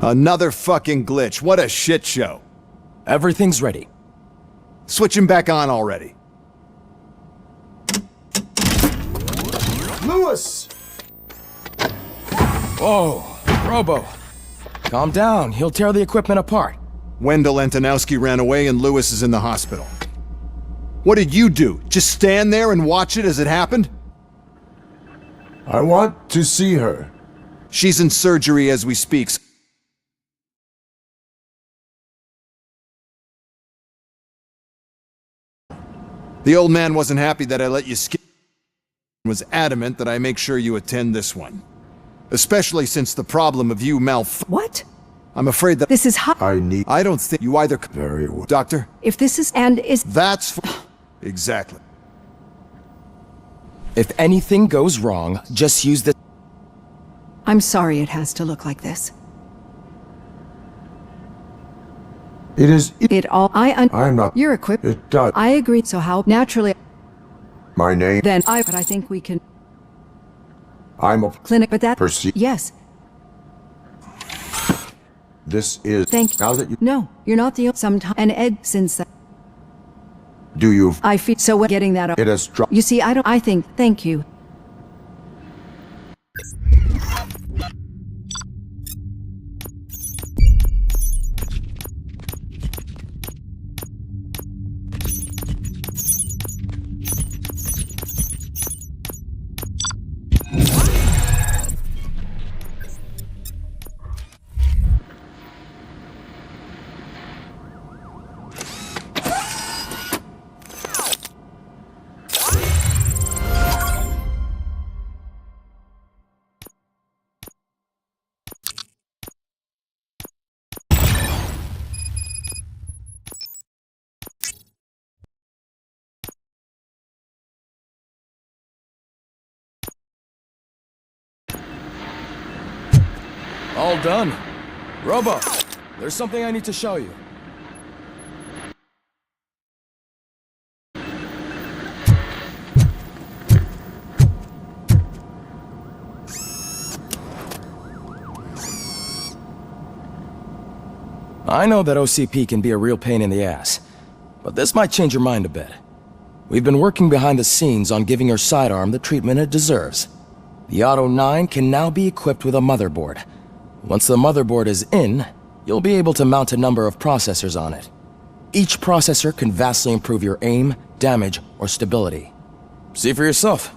Another fucking glitch. What a shit show. Everything's ready. Switch him back on already. Lewis! Whoa, Robo. Calm down, he'll tear the equipment apart. Wendell Antonowski ran away and Lewis is in the hospital. What did you do? Just stand there and watch it as it happened? I want to see her. She's in surgery as we speak. The old man wasn't happy that I let you skip and was adamant that I make sure you attend this one. Especially since the problem of you What? I'm afraid that This is I don't think you either Very well. Doctor? If this is and is That's exactly. If anything goes wrong, just use the... I'm sorry it has to look like this. It is... It all I'm not... You're equipped. It does. I agree. So how naturally My name... then but I think we can I'm a... clinic but that Perceive... Yes. This is... Thank you. Now that you... No, you're not the sometime and Ed since that Do you... I feel so when getting that up. It has dropped... You see, I think thank you. All done. Robo, there's something I need to show you. I know that OCP can be a real pain in the ass, but this might change your mind a bit. We've been working behind the scenes on giving your sidearm the treatment it deserves. The Auto 9 can now be equipped with a motherboard. Once the motherboard is in, you'll be able to mount a number of processors on it. Each processor can vastly improve your aim, damage, or stability. See for yourself.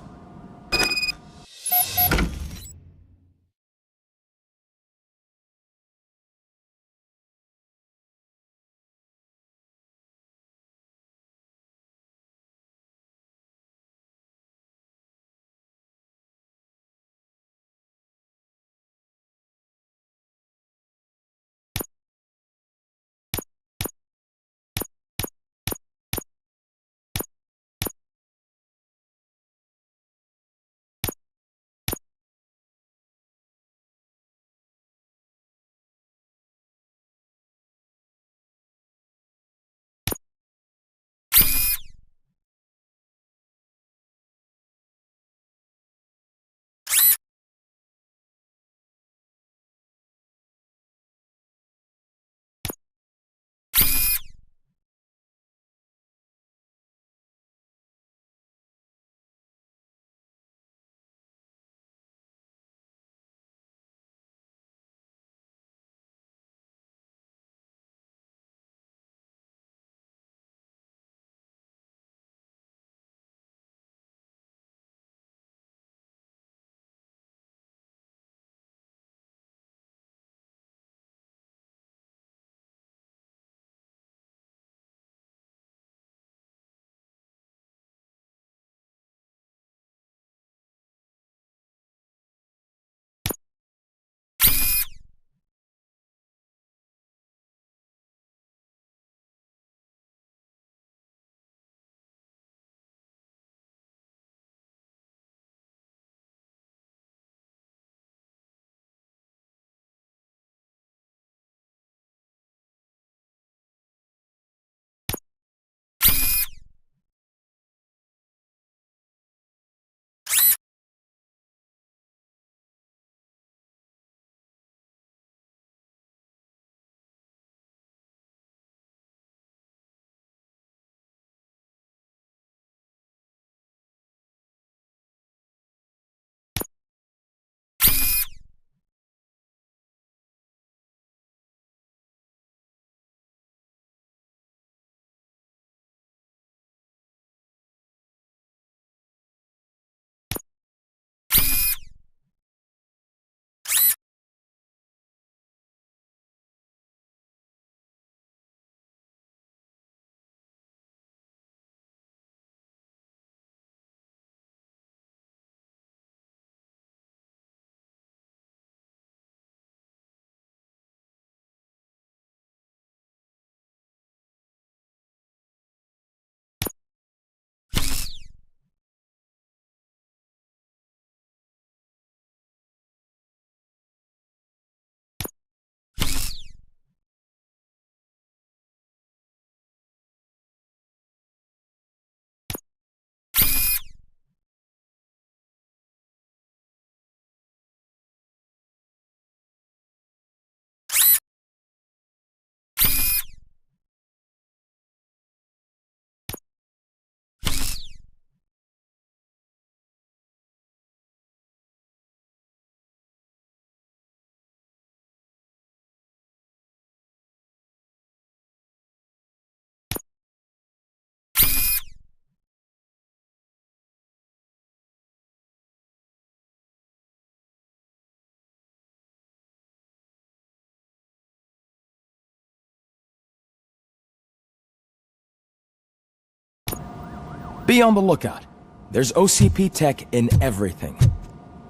Be on the lookout. There's OCP tech in everything.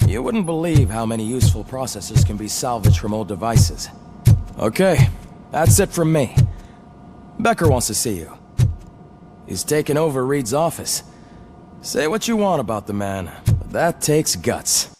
You wouldn't believe how many useful processors can be salvaged from old devices. Okay, that's it from me. Becker wants to see you. He's taken over Reed's office. Say what you want about the man, but that takes guts.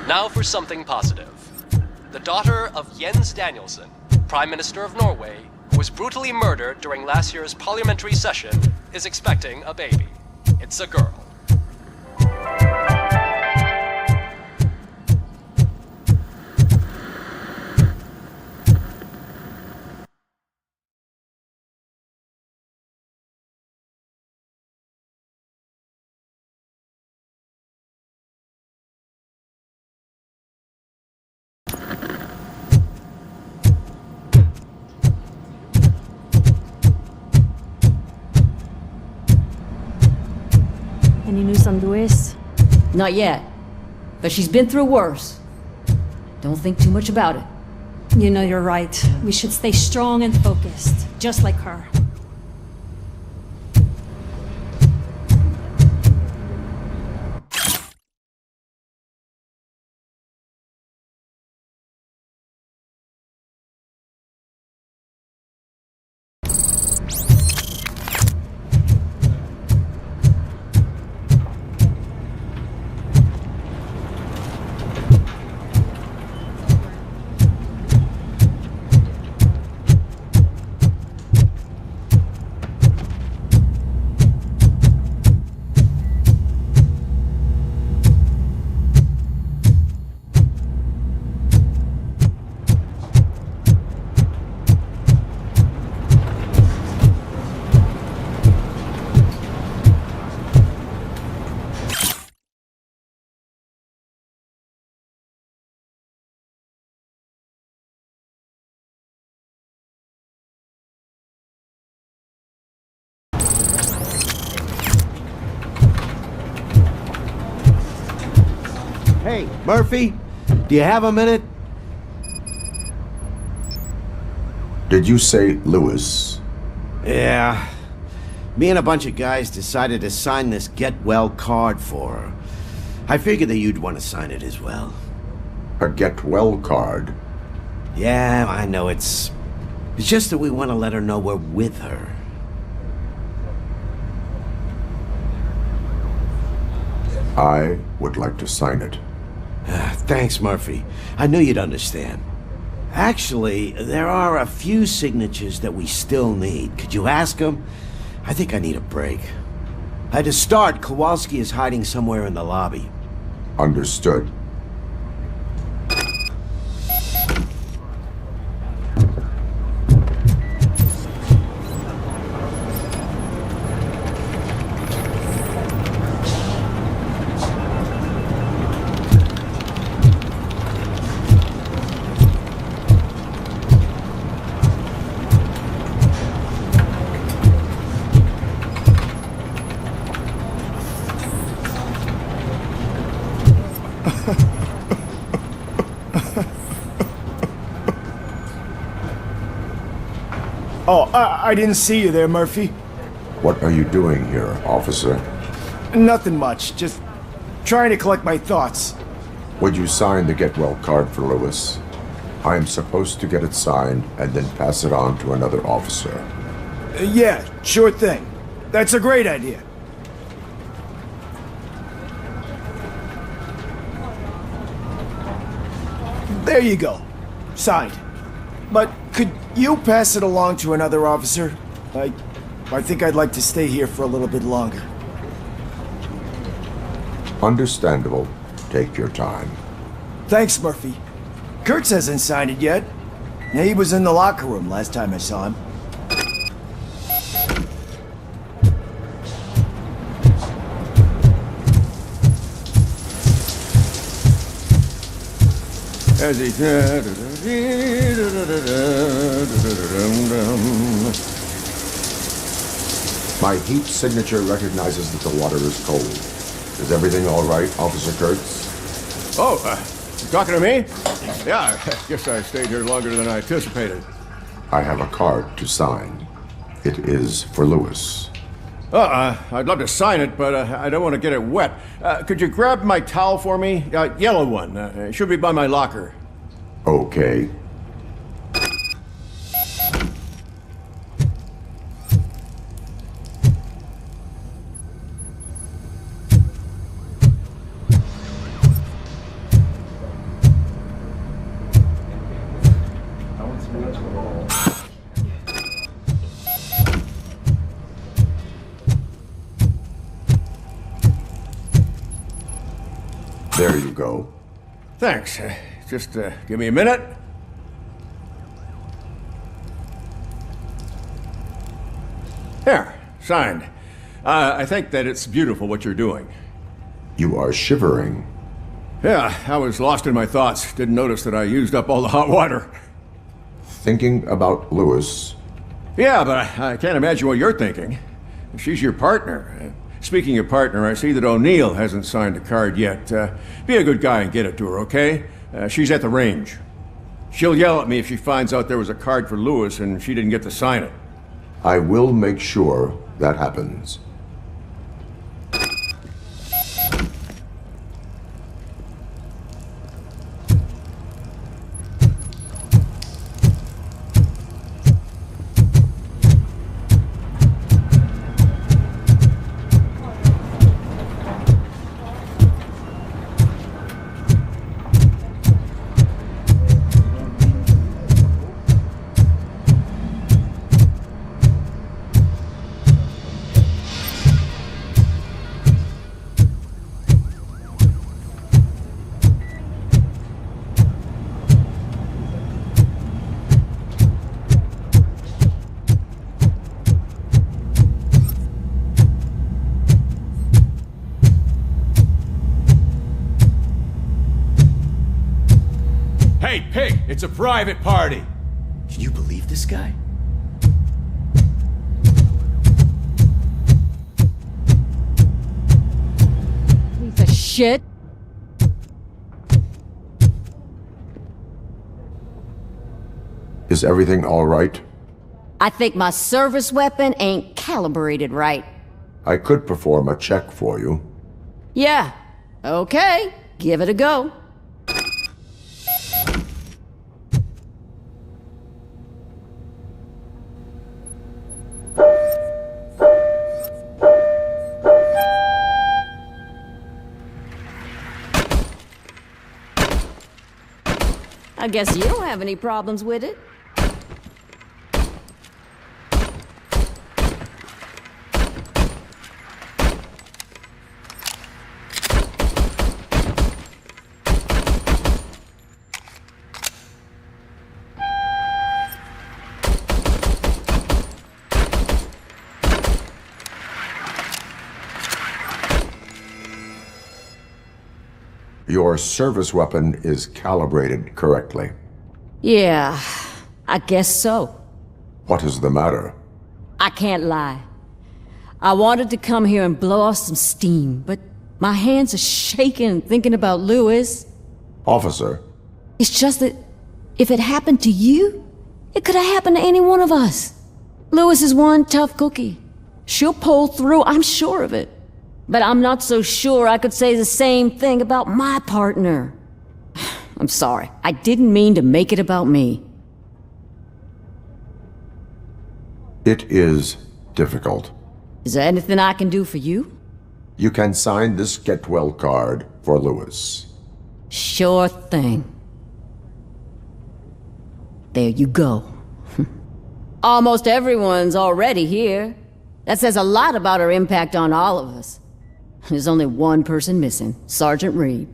Now for something positive. The daughter of Jens Danielson, Prime Minister of Norway, who was brutally murdered during last year's parliamentary session, is expecting a baby. It's a girl. Any news on Luis? Not yet. But she's been through worse. Don't think too much about it. You know you're right. We should stay strong and focused, just like her. Hey, Murphy, do you have a minute? Did you say Lewis? Yeah. Me and a bunch of guys decided to sign this get well card for her. I figured that you'd want to sign it as well. A get well card? Yeah, I know it's just that we want to let her know we're with her. I would like to sign it. Thanks, Murphy. I knew you'd understand. Actually, there are a few signatures that we still need. Could you ask them? I think I need a break. To start, Kowalski is hiding somewhere in the lobby. Understood. Oh, I didn't see you there, Murphy. What are you doing here, officer? Nothing much, just trying to collect my thoughts. Would you sign the get well card for Lewis? I am supposed to get it signed and then pass it on to another officer. Yeah, sure thing. That's a great idea. There you go. Signed. But could you pass it along to another officer? I think I'd like to stay here for a little bit longer. Understandable. Take your time. Thanks, Murphy. Kurtz hasn't signed it yet. He was in the locker room last time I saw him. as he... My heat signature recognizes that the water is cold. Is everything all right, Officer Kurtz? Oh, you talking to me? Yeah, I guess I stayed here longer than I anticipated. I have a card to sign. It is for Lewis. I'd love to sign it, but I don't want to get it wet. Could you grab my towel for me? Yellow one. It should be by my locker. Okay. There you go. Thanks. Just give me a minute. There, signed. I think that it's beautiful what you're doing. You are shivering. Yeah, I was lost in my thoughts. Didn't notice that I used up all the hot water. Thinking about Lewis. Yeah, but I can't imagine what you're thinking. She's your partner. Speaking of partner, I see that O'Neill hasn't signed the card yet. Be a good guy and get it to her, okay? She's at the range. She'll yell at me if she finds out there was a card for Lewis and she didn't get to sign it. I will make sure that happens. Hey, pig! It's a private party! Can you believe this guy? Piece of shit. Is everything all right? I think my service weapon ain't calibrated right. I could perform a check for you. Yeah. Okay. Give it a go. I guess you don't have any problems with it. Your service weapon is calibrated correctly. Yeah, I guess so. What is the matter? I can't lie. I wanted to come here and blow off some steam, but my hands are shaking thinking about Lewis. Officer, It's just that if it happened to you, it could have happened to any one of us. Lewis is one tough cookie. She'll pull through, I'm sure of it. But I'm not so sure I could say the same thing about my partner. I'm sorry. I didn't mean to make it about me. it is difficult. Is there anything I can do for you? You can sign this get well card for Lewis. Sure thing. There you go. Almost everyone's already here. That says a lot about her impact on all of us. There's only one person missing, Sergeant Reed.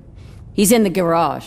He's in the garage.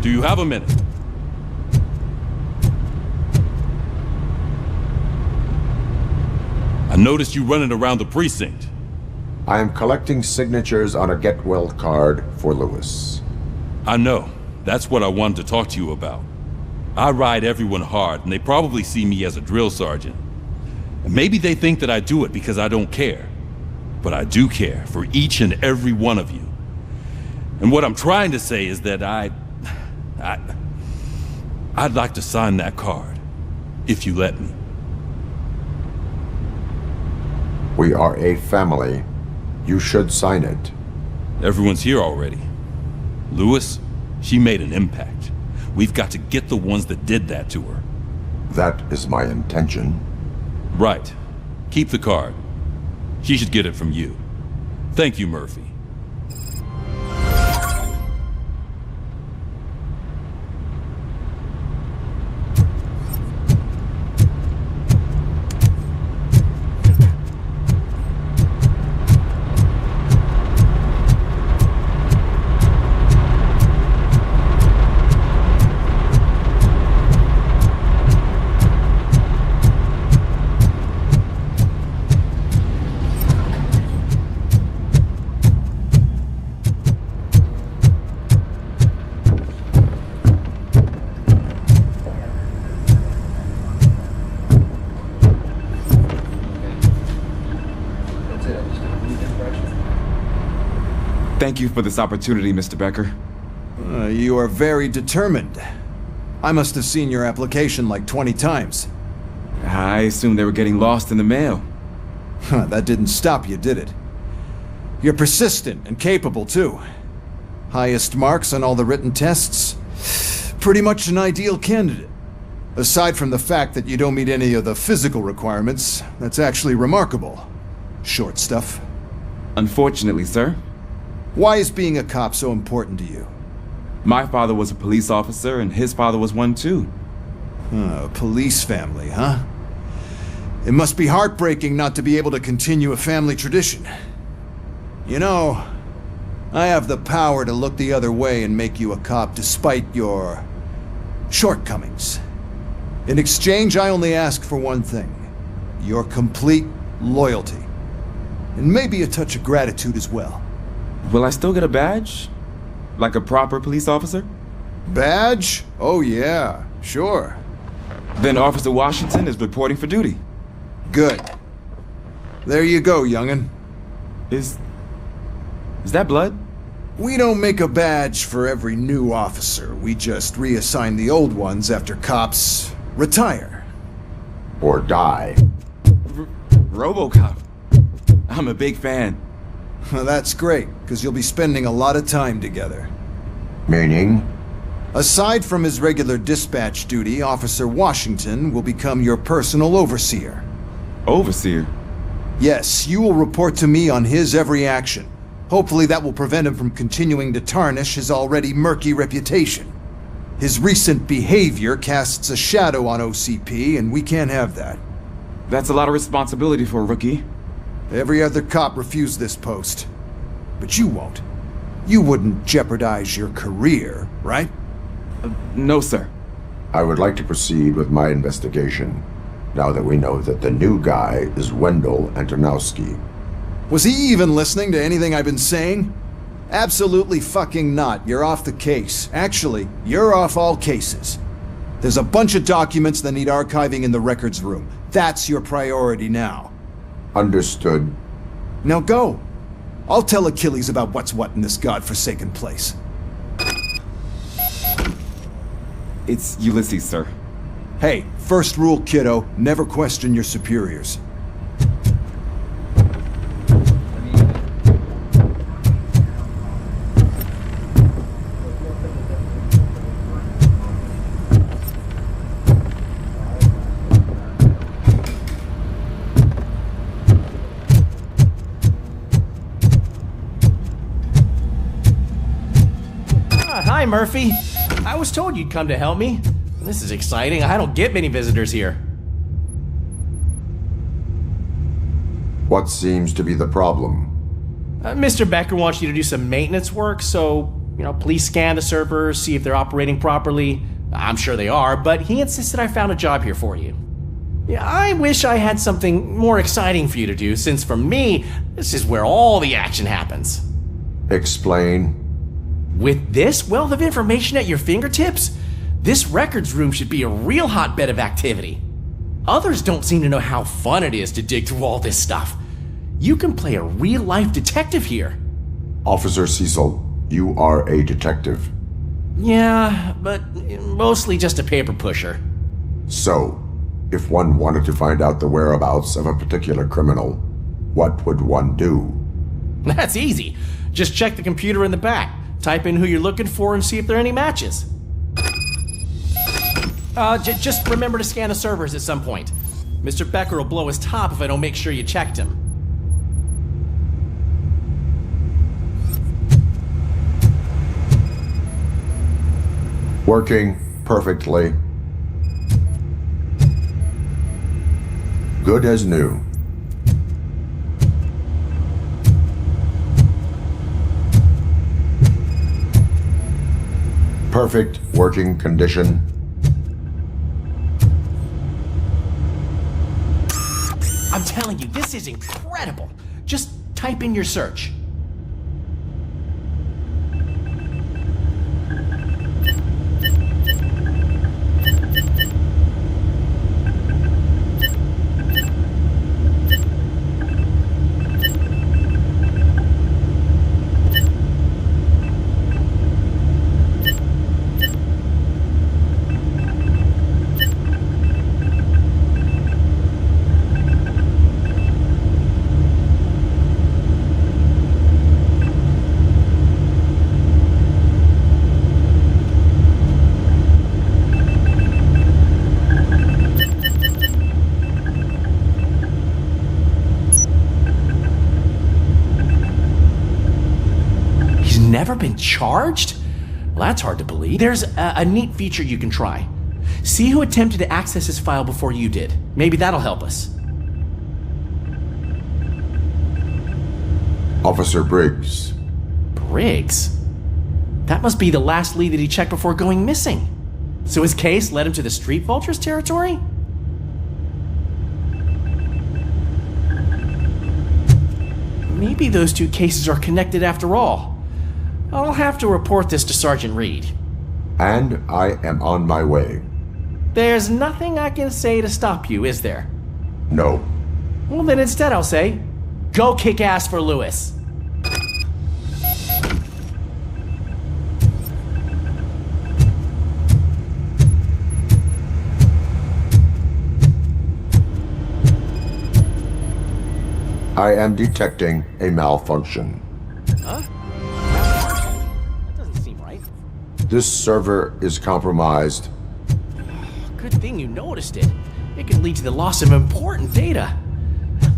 Do you have a minute? I noticed you running around the precinct. I am collecting signatures on a get well card for Lewis. I know. That's what I wanted to talk to you about. I ride everyone hard, and they probably see me as a drill sergeant. And maybe they think that I do it because I don't care. But I do care for each and every one of you. And what I'm trying to say is that I'd like to sign that card, if you let me. We are a family. You should sign it. Everyone's here already. Lewis, she made an impact. We've got to get the ones that did that to her. That is my intention. Right. Keep the card. She should get it from you. Thank you, Murphy. Thank you for this opportunity, Mr. Becker. You are very determined. I must have seen your application like 20 times. I assumed they were getting lost in the mail. That didn't stop you, did it? You're persistent and capable, too. Highest marks on all the written tests. Pretty much an ideal candidate. Aside from the fact that you don't meet any of the physical requirements, that's actually remarkable. Short stuff. Unfortunately, sir. Why is being a cop so important to you? My father was a police officer, and his father was one too. A police family, huh? It must be heartbreaking not to be able to continue a family tradition. You know, I have the power to look the other way and make you a cop despite your shortcomings. In exchange, I only ask for one thing. Your complete loyalty. And maybe a touch of gratitude as well. Will I still get a badge? Like a proper police officer? Badge? Oh yeah, sure. Then Officer Washington is reporting for duty. Good. There you go, young'un. Is that blood? We don't make a badge for every new officer. We just reassign the old ones after cops retire. Or die. RoboCop. I'm a big fan. That's great, because you'll be spending a lot of time together. Meaning? Aside from his regular dispatch duty, Officer Washington will become your personal overseer. Overseer? Yes, you will report to me on his every action. Hopefully that will prevent him from continuing to tarnish his already murky reputation. His recent behavior casts a shadow on OCP, and we can't have that. That's a lot of responsibility for a rookie. Every other cop refused this post. But you won't. You wouldn't jeopardize your career, right? No, sir. I would like to proceed with my investigation, now that we know that the new guy is Wendell Antonowski. Was he even listening to anything I've been saying? Absolutely fucking not. You're off the case. Actually, you're off all cases. There's a bunch of documents that need archiving in the records room. That's your priority now. Understood. Now go. I'll tell Achilles about what's what in this godforsaken place. It's Ulysses, sir. Hey, first rule, kiddo, never question your superiors. Hi, Murphy. I was told you'd come to help me. This is exciting. I don't get many visitors here. What seems to be the problem? Mr. Becker wants you to do some maintenance work, so Please scan the servers, see if they're operating properly. I'm sure they are, but he insisted I found a job here for you. Yeah, I wish I had something more exciting for you to do, since for me, this is where all the action happens. Explain. With this wealth of information at your fingertips, this records room should be a real hotbed of activity. Others don't seem to know how fun it is to dig through all this stuff. You can play a real-life detective here. Officer Cecil, you are a detective. Yeah, but mostly just a paper pusher. So, if one wanted to find out the whereabouts of a particular criminal, what would one do? That's easy. Just check the computer in the back, type in who you're looking for, and see if there are any matches. Just remember to scan the servers at some point. Mr. Becker will blow his top if I don't make sure you checked him. Working perfectly. Good as new. Perfect working condition. I'm telling you, this is incredible. Just type in your search. Never been charged? Well, that's hard to believe. There's a neat feature you can try. See who attempted to access his file before you did. Maybe that'll help us. Officer Briggs. Briggs? That must be the last lead that he checked before going missing. So his case led him to the Street Vultures territory? Maybe those two cases are connected after all. I'll have to report this to Sergeant Reed. And I am on my way. There's nothing I can say to stop you, is there? No. Well, then instead I'll say, go kick ass for Lewis. I am detecting a malfunction. Huh? That doesn't seem right. This server is compromised. Good thing you noticed it. It could lead to the loss of important data.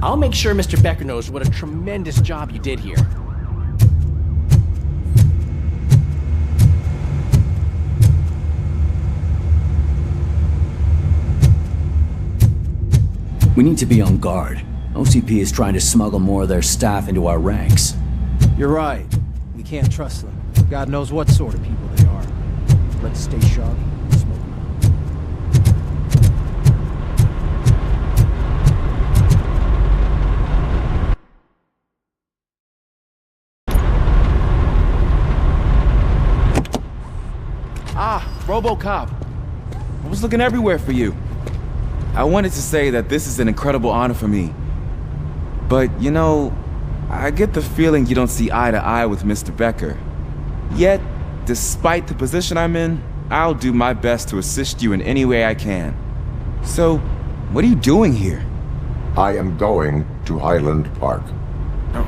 I'll make sure Mr. Becker knows what a tremendous job you did here. We need to be on guard. OCP is trying to smuggle more of their staff into our ranks. You're right. We can't trust them. God knows what sort of people they are. Let's stay sharp and smoke them Ah, RoboCop. I was looking everywhere for you. I wanted to say that this is an incredible honor for me. But, you know, I get the feeling you don't see eye to eye with Mr. Becker. Yet, despite the position I'm in, I'll do my best to assist you in any way I can. So, what are you doing here? I am going to Highland Park.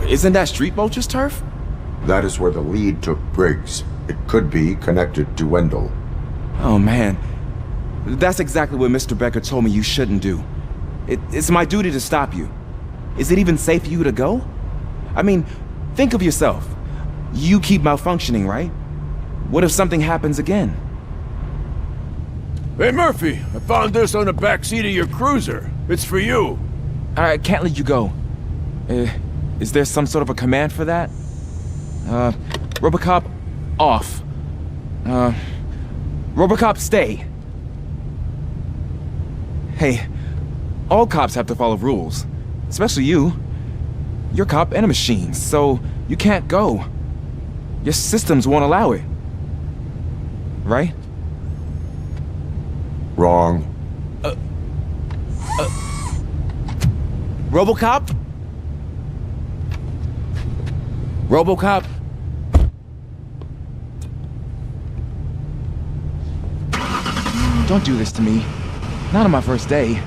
Isn't that Street Vulture's turf? That is where the lead took Briggs. It could be connected to Wendell. Oh man, that's exactly what Mr. Becker told me you shouldn't do. It's my duty to stop you. Is it even safe for you to go? I mean, think of yourself. You keep malfunctioning, right? What if something happens again? Hey Murphy, I found this on the back seat of your cruiser. It's for you. I can't let you go. Is there some sort of a command for that? RoboCop, off. RoboCop, stay. Hey, all cops have to follow rules. Especially you. You're a cop and a machine, so you can't go. Your systems won't allow it. Right? Wrong. RoboCop? RoboCop? Don't do this to me. Not on my first day.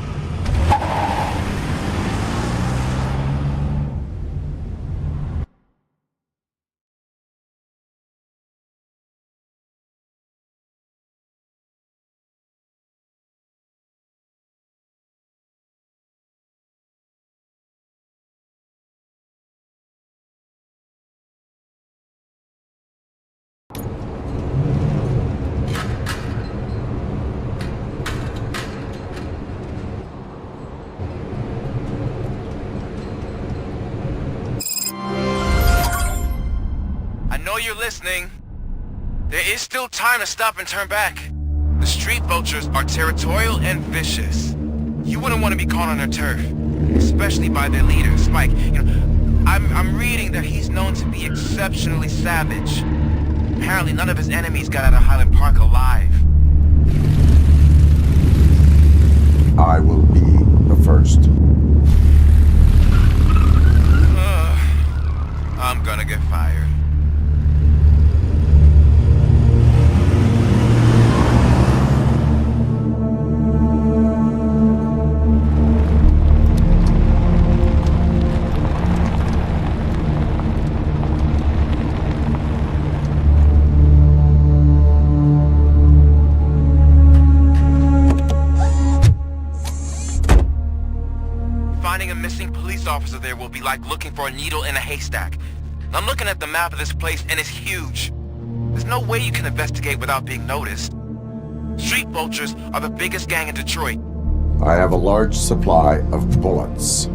You're listening. There is still time to stop and turn back. The street vultures are territorial and vicious. You wouldn't want to be caught on their turf, especially by their leader, Spike. You know, I'm reading that he's known to be exceptionally savage. Apparently, none of his enemies got out of Highland Park alive. I will be the first. I'm gonna get fired. Officer there will be like looking for a needle in a haystack. I'm looking at the map of this place and it's huge. There's no way you can investigate without being noticed. Street vultures are the biggest gang in Detroit. I have a large supply of bullets.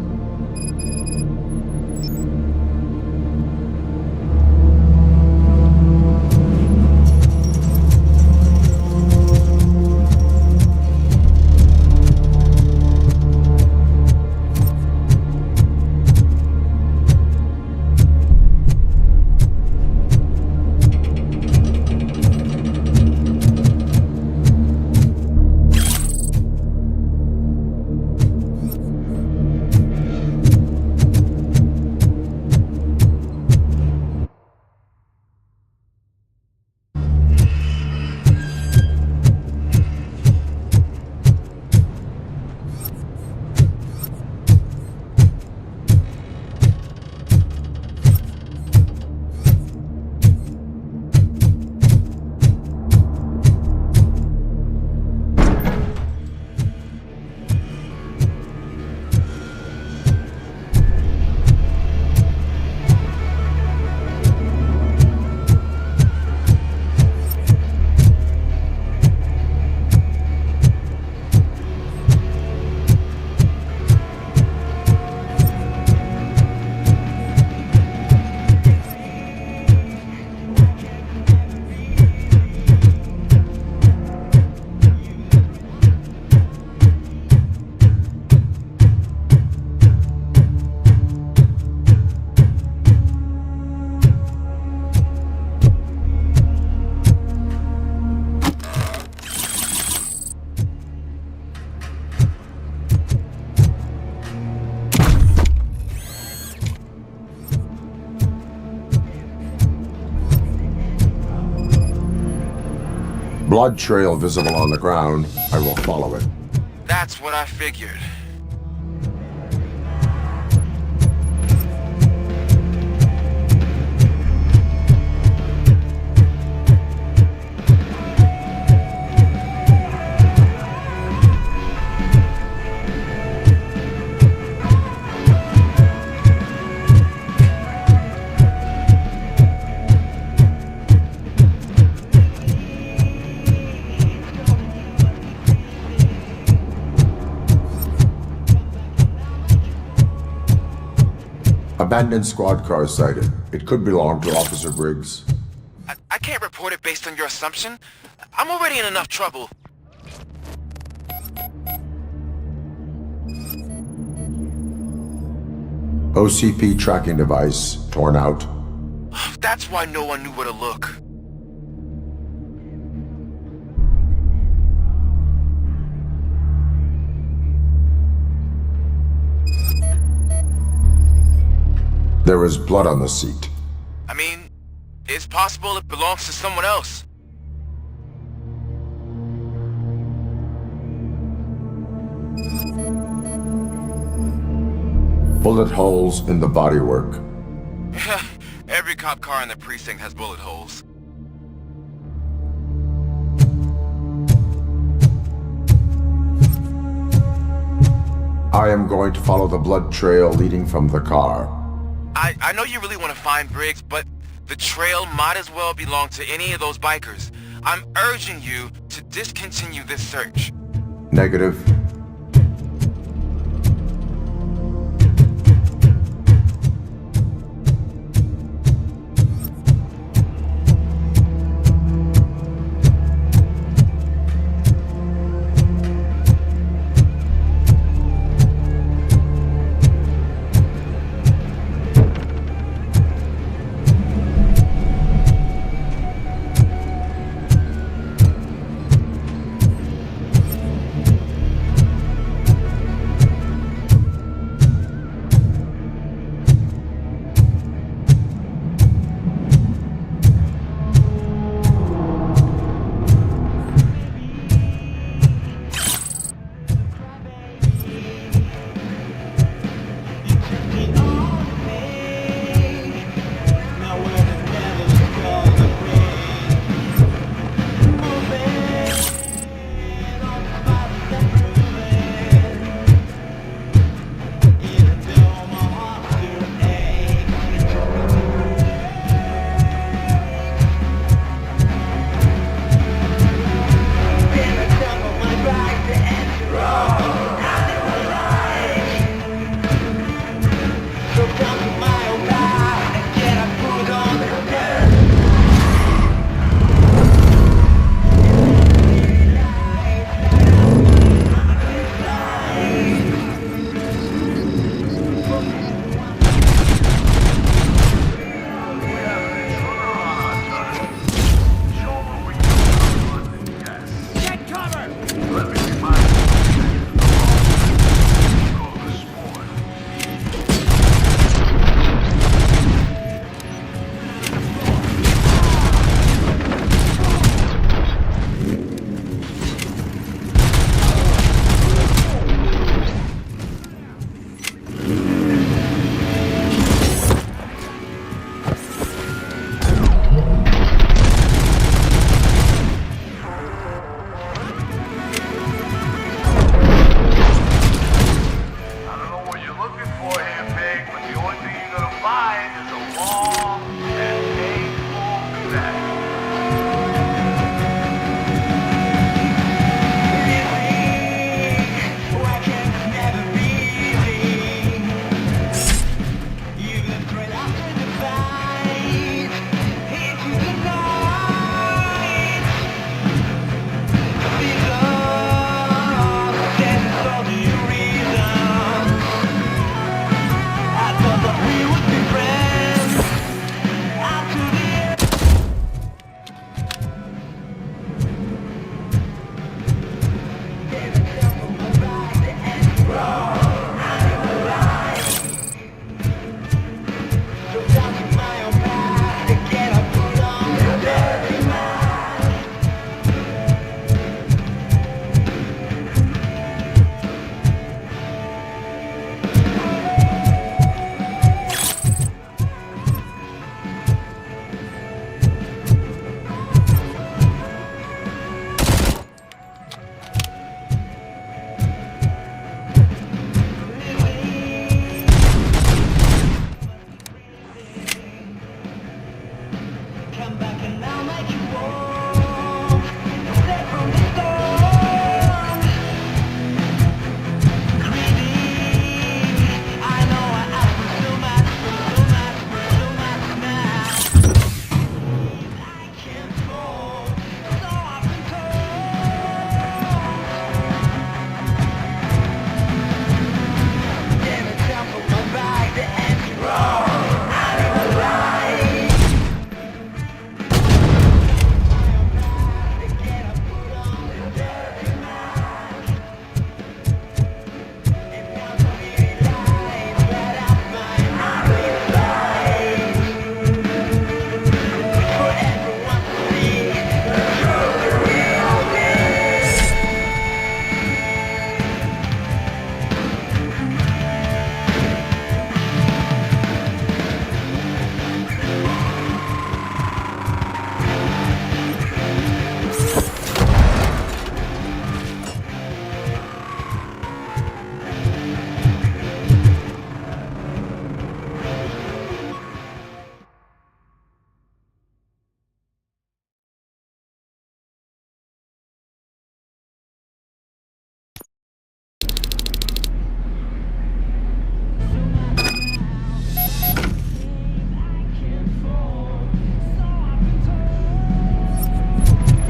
Blood trail visible on the ground. I will follow it. That's what I figured. Abandoned squad car sighted. It could belong to Officer Briggs. I can't report it based on your assumption. I'm already in enough trouble. OCP tracking device torn out. That's why no one knew where to look. There is blood on the seat. I mean, it's possible it belongs to someone else. Bullet holes in the bodywork. Every cop car in the precinct has bullet holes. I am going to follow the blood trail leading from the car. I know you really want to find Briggs, but the trail might as well belong to any of those bikers. I'm urging you to discontinue this search. Negative.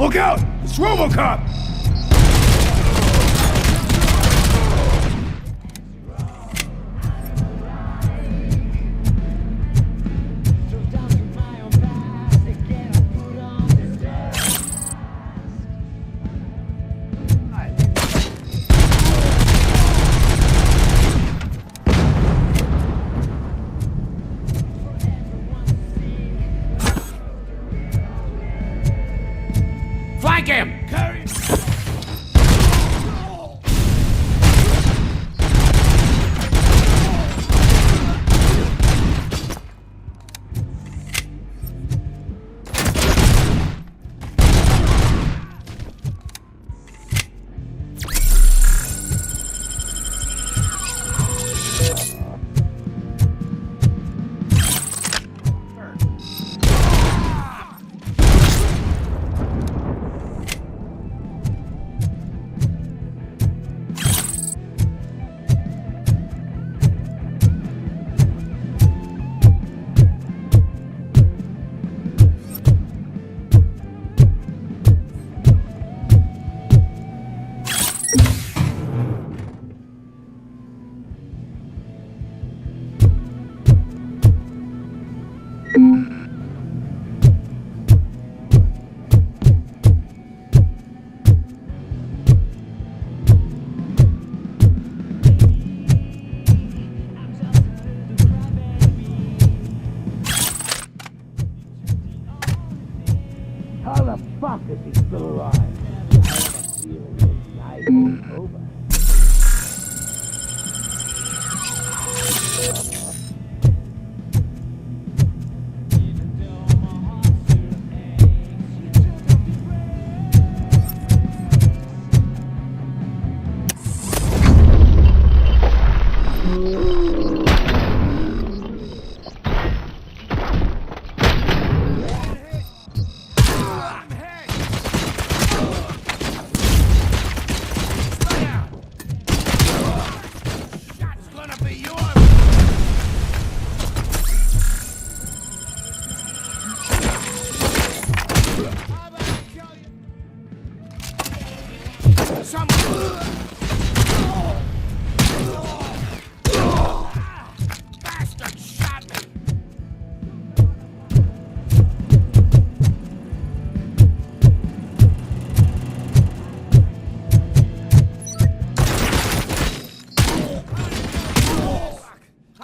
Look out! It's RoboCop! Flank him! How the fuck is he still alive? I have a feeling this night is over. Bastard shot me! I'm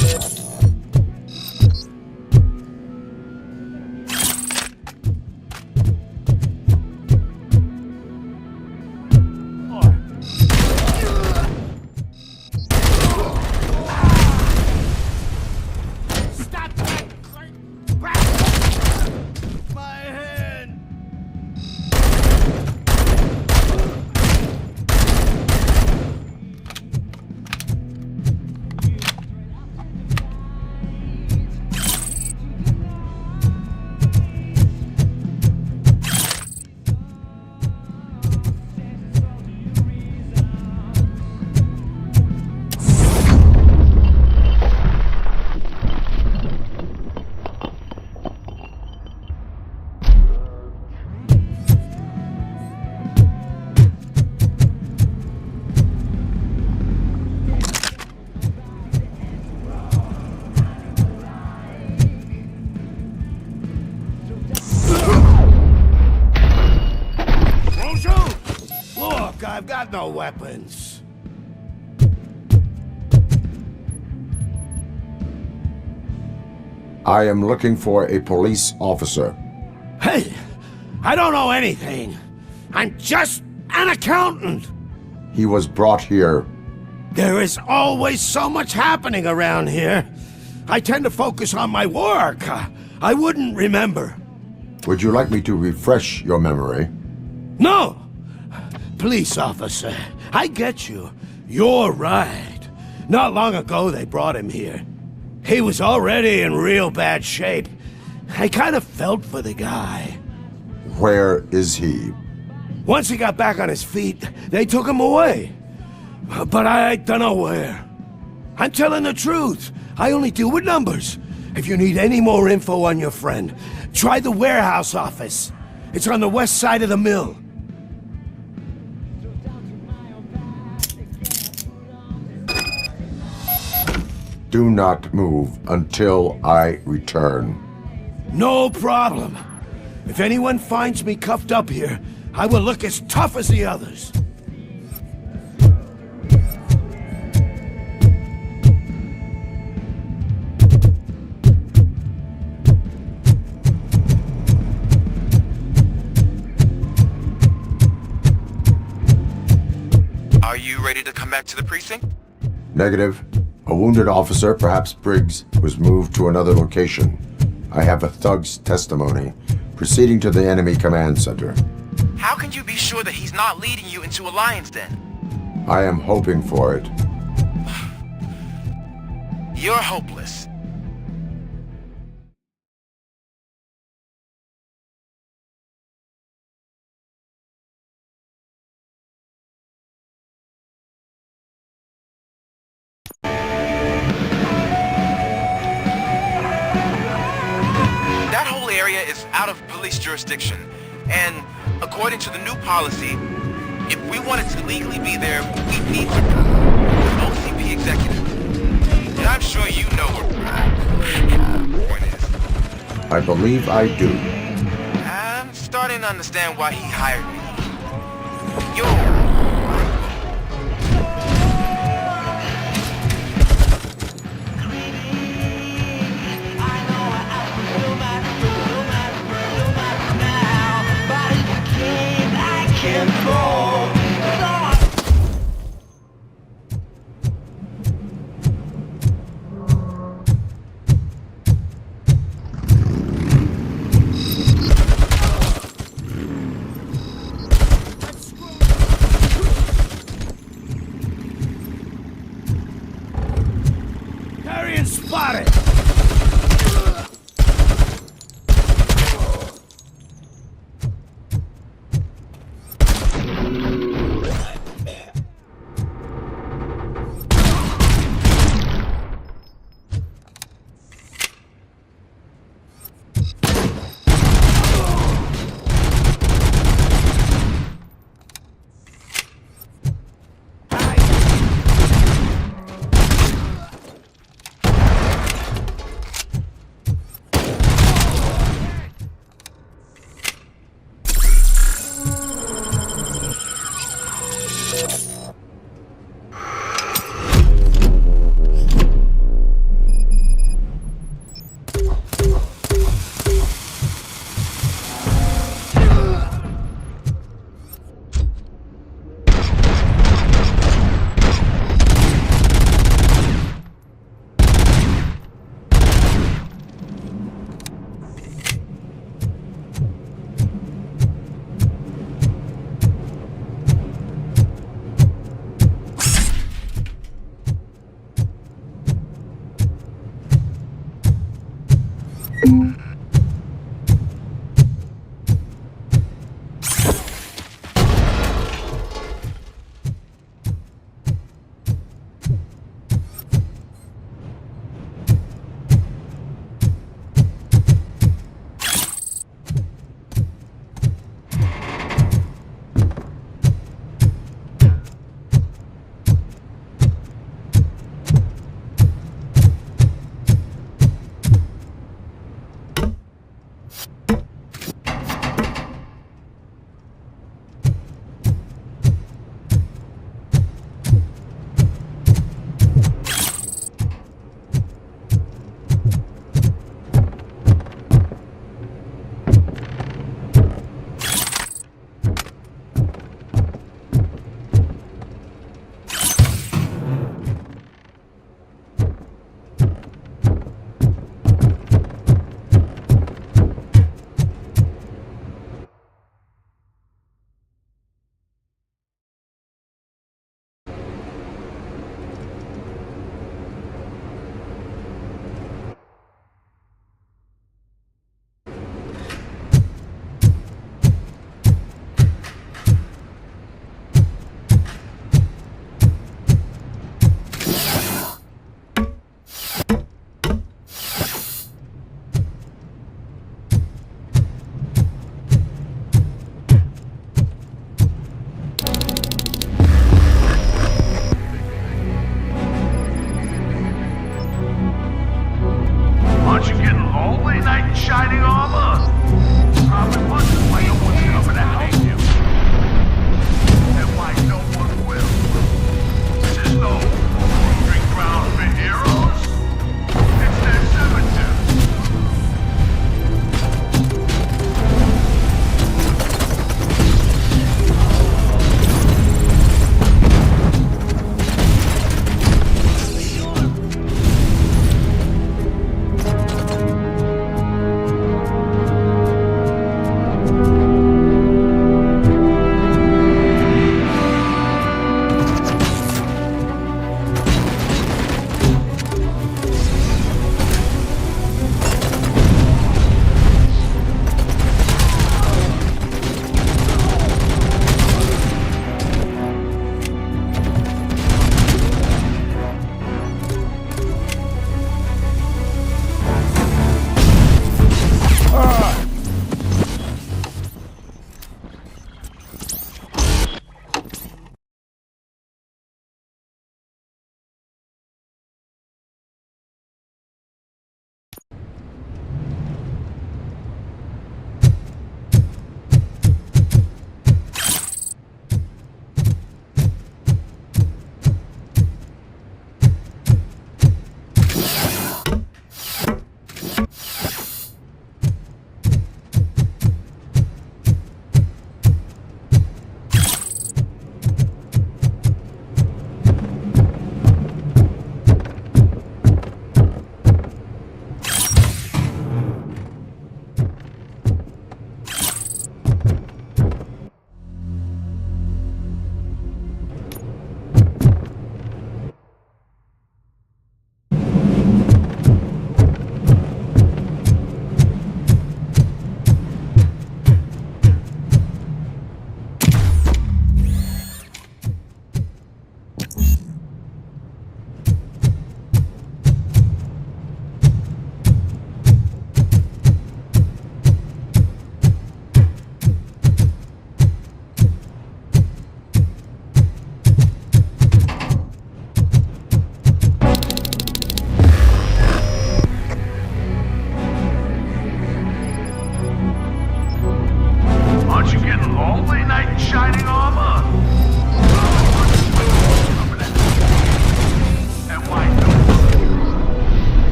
hit! Stop that! My hand! Look, I've got no weapons. I am looking for a police officer. Hey, I don't know anything. I'm just an accountant. He was brought here. There is always so much happening around here. I tend to focus on my work. I wouldn't remember. Would you like me to refresh your memory? No! Police officer, I get you. You're right. Not long ago they brought him here. He was already in real bad shape. I kind of felt for the guy. Where is he? Once he got back on his feet, they took him away. But I don't know where. I'm telling the truth. I only deal with numbers. If you need any more info on your friend, try the warehouse office. It's on the west side of the mill. Do not move until I return. No problem. If anyone finds me cuffed up here, I will look as tough as the others. Are you ready to come back to the precinct? Negative. A wounded officer, perhaps Briggs, was moved to another location. I have a thug's testimony, proceeding to the enemy command center. How can you be sure that he's not leading you into a lion's den? I am hoping for it. You're hopeless. That whole area is out of police jurisdiction, and according to the new policy, if we wanted to legally be there, we need to an OCP executive. And I'm sure you know where point is. I believe I do. I'm starting to understand why he hired me. Yo. Carrion spotted!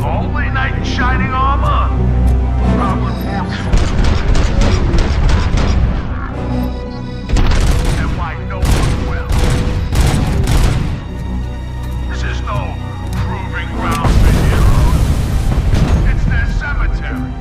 lonely knight in shining armor? Probably more so. And why no one will. This is no proving ground for heroes. It's their cemetery.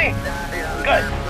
me? Good.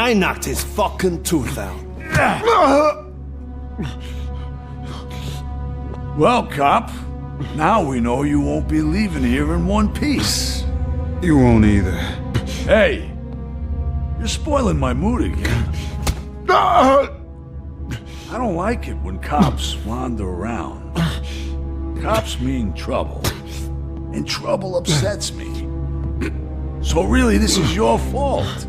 I knocked his fucking tooth out. Well, cop, now we know you won't be leaving here in one piece. You won't either. Hey, you're spoiling my mood again. I don't like it when cops wander around. Cops mean trouble, and trouble upsets me. So really, this is your fault.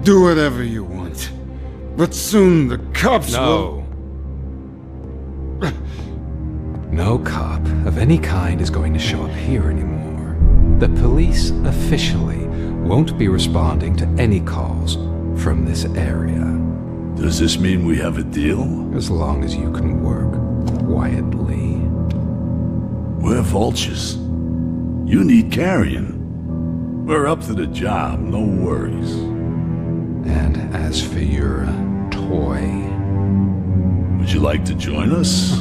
Do whatever you want. But soon the cops will... No cop of any kind is going to show up here anymore. The police officially won't be responding to any calls from this area. Does this mean we have a deal? As long as you can work quietly. We're vultures. You need carrion. We're up to the job, no worries. And as for your toy... Would you like to join us?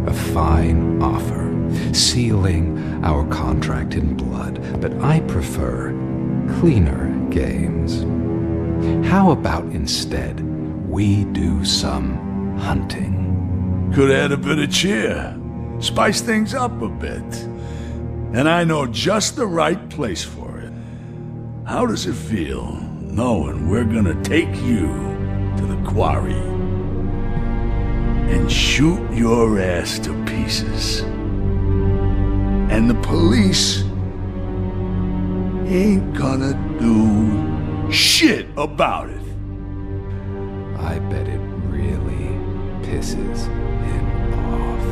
A fine offer, sealing our contract in blood, but I prefer cleaner games. How about instead we do some hunting? Could add a bit of cheer, spice things up a bit. And I know just the right place for it. How does it feel knowing we're gonna take you to the quarry and shoot your ass to pieces? And the police ain't gonna do shit about it. I bet it really pisses him off.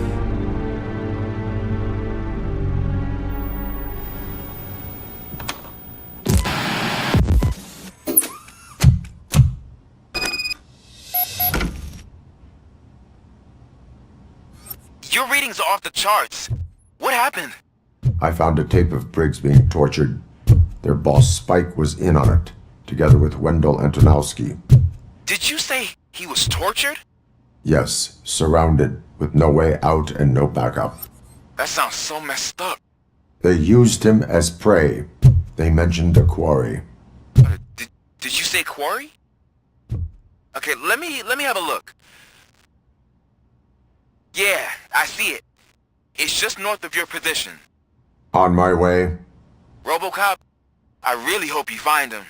Your readings are off the charts. What happened? I found a tape of Briggs being tortured. Their boss Spike was in on it, together with Wendell Antonowski. Did you say he was tortured? Yes, surrounded, with no way out and no backup. That sounds so messed up. They used him as prey. They mentioned a quarry. Did you say quarry? Okay, let me have a look. Yeah, I see it. It's just north of your position. On my way. RoboCop, I really hope you find him.